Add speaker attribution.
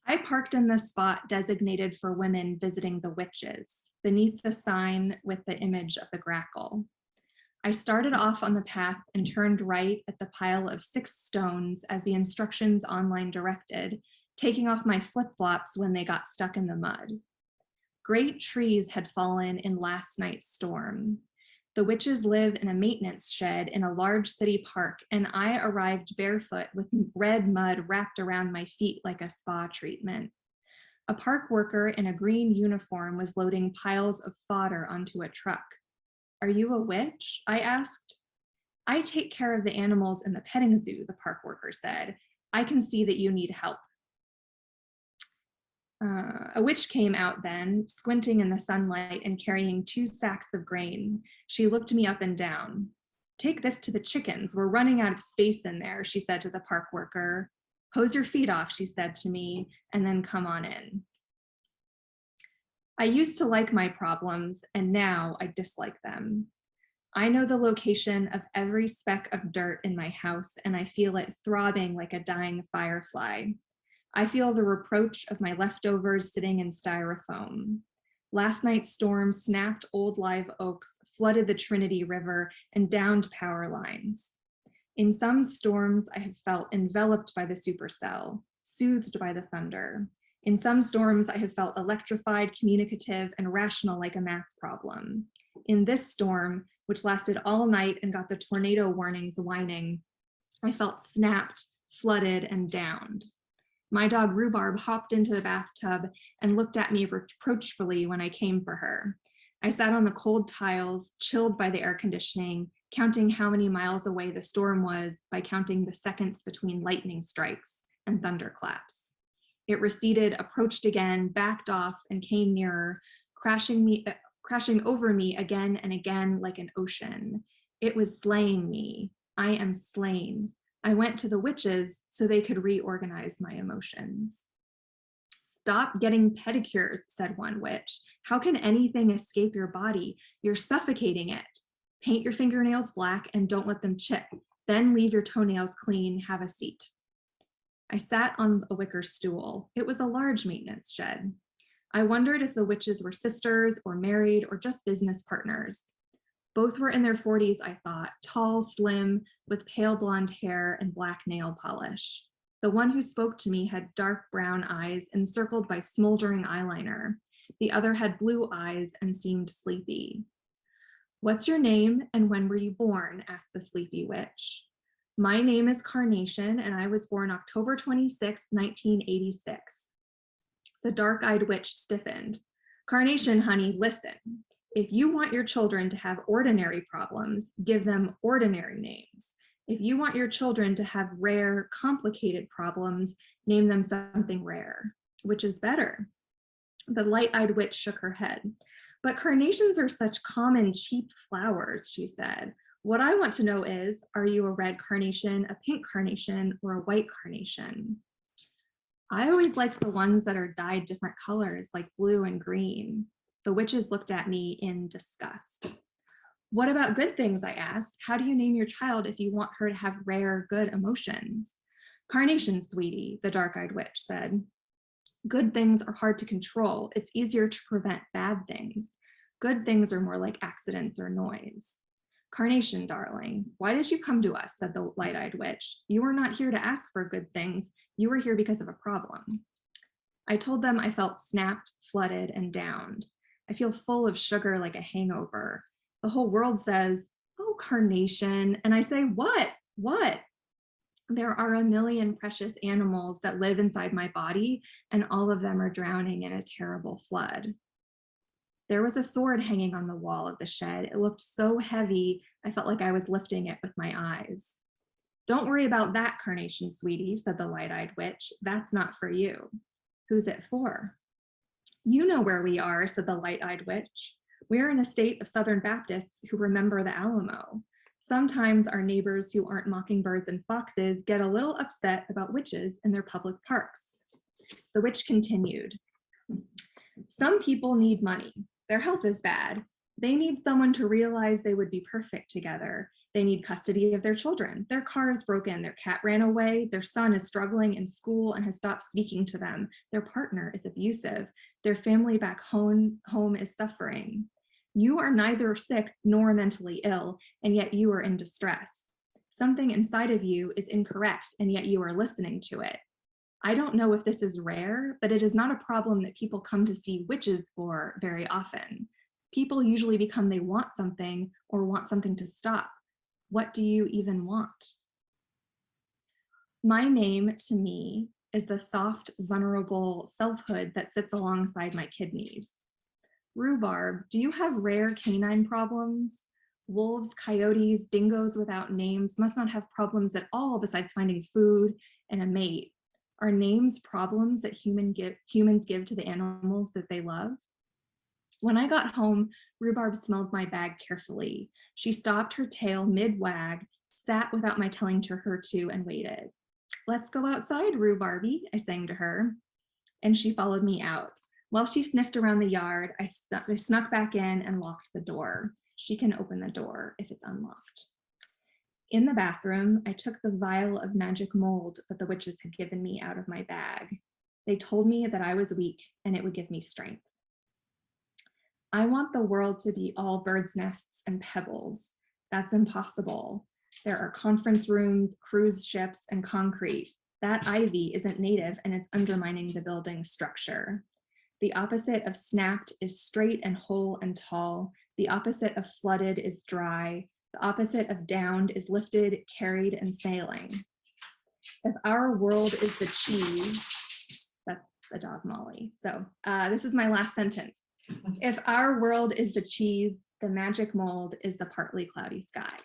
Speaker 1: I parked in the spot designated for women visiting the witches, beneath the sign with the image of the grackle. I started off on the path and turned right at the pile of 6 stones as the instructions online directed, taking off my flip-flops when they got stuck in the mud. Great trees had fallen in last night's storm. The witches live in a maintenance shed in a large city park, and I arrived barefoot with red mud wrapped around my feet like a spa treatment. A park worker in a green uniform was loading piles of fodder onto a truck. "Are you a witch?" I asked. "I take care of the animals in the petting zoo," the park worker said. "I can see that you need help." A witch came out then, squinting in the sunlight and carrying 2 sacks of grain. She looked me up and down. "Take this to the chickens. We're running out of space in there," she said to the park worker. "Hose your feet off," she said to me, "and then come on in." I used to like my problems, and now I dislike them. I know the location of every speck of dirt in my house, and I feel it throbbing like a dying firefly. I feel the reproach of my leftovers sitting in styrofoam. Last night's storm snapped old live oaks, flooded the Trinity River, and downed power lines. In some storms, I have felt enveloped by the supercell, soothed by the thunder. In some storms, I have felt electrified, communicative, and rational like a math problem. In this storm, which lasted all night and got the tornado warnings whining, I felt snapped, flooded, and downed. My dog Rhubarb hopped into the bathtub and looked at me reproachfully when I came for her. I sat on the cold tiles, chilled by the air conditioning, counting how many miles away the storm was by counting the seconds between lightning strikes and thunderclaps. It receded, approached again, backed off, and came nearer, crashing over me again and again like an ocean. It was slaying me. I am slain. I went to the witches so they could reorganize my emotions. "Stop getting pedicures," said one witch. "How can anything escape your body? You're suffocating it. Paint your fingernails black and don't let them chip. Then leave your toenails clean. Have a seat." I sat on a wicker stool. It was a large maintenance shed. I wondered if the witches were sisters or married or just business partners. Both were in their 40s, I thought, tall, slim, with pale blonde hair and black nail polish. The one who spoke to me had dark brown eyes encircled by smoldering eyeliner. The other had blue eyes and seemed sleepy. "What's your name and when were you born?" asked the sleepy witch. "My name is Carnation and I was born October 26, 1986. The dark-eyed witch stiffened. "Carnation, honey, listen. If you want your children to have ordinary problems, give them ordinary names. If you want your children to have rare, complicated problems, name them something rare. Which is better?" The light-eyed witch shook her head. "But carnations are such common, cheap flowers," she said. "What I want to know is, are you a red carnation, a pink carnation, or a white carnation?" I always liked the ones that are dyed different colors, like blue and green. The witches looked at me in disgust. "What about good things?" I asked. "How do you name your child if you want her to have rare, good emotions?" "Carnation, sweetie," the dark-eyed witch said. "Good things are hard to control. It's easier to prevent bad things. Good things are more like accidents or noise." "Carnation, darling, why did you come to us?" said the light-eyed witch. "You were not here to ask for good things. You were here because of a problem." I told them I felt snapped, flooded, and downed. I feel full of sugar like a hangover. The whole world says, "Oh, carnation." And I say, "What? What?" There are a million precious animals that live inside my body, and all of them are drowning in a terrible flood. There was a sword hanging on the wall of the shed. It looked so heavy, I felt like I was lifting it with my eyes. "Don't worry about that, Carnation, sweetie," said the light-eyed witch. "That's not for you." "Who's it for?" "You know where we are," said the light-eyed witch. "We're in a state of Southern Baptists who remember the Alamo. Sometimes our neighbors who aren't mockingbirds and foxes get a little upset about witches in their public parks." The witch continued. "Some people need money. Their health is bad. They need someone to realize they would be perfect together. They need custody of their children. Their car is broken. Their cat ran away. Their son is struggling in school and has stopped speaking to them. Their partner is abusive. Their family back home is suffering. You are neither sick nor mentally ill, and yet you are in distress. Something inside of you is incorrect, and yet you are listening to it. I don't know if this is rare, but it is not a problem that people come to see witches for very often. People usually become they want something or want something to stop. What do you even want? My name to me is the soft, vulnerable selfhood that sits alongside my kidneys. Rhubarb, do you have rare canine problems? Wolves, coyotes, dingoes without names must not have problems at all besides finding food and a mate. Are names problems that humans give to the animals that they love? When I got home, Rhubarb smelled my bag carefully. She stopped her tail mid-wag, sat without my telling her to, and waited. Let's go outside, Rhubarbie, I sang to her, and she followed me out. While she sniffed around the yard, I snuck back in and locked the door. She can open the door if it's unlocked. In the bathroom, I took the vial of magic mold that the witches had given me out of my bag. They told me that I was weak and it would give me strength. I want the world to be all birds' nests and pebbles. That's impossible. There are conference rooms, cruise ships, and concrete. That ivy isn't native and it's undermining the building's structure. The opposite of snapped is straight and whole and tall. The opposite of flooded is dry. The opposite of downed is lifted, carried, and sailing. If our world is the cheese, that's a dog, Molly. So this is my last sentence. If our world is the cheese, the magic mold is the partly cloudy sky.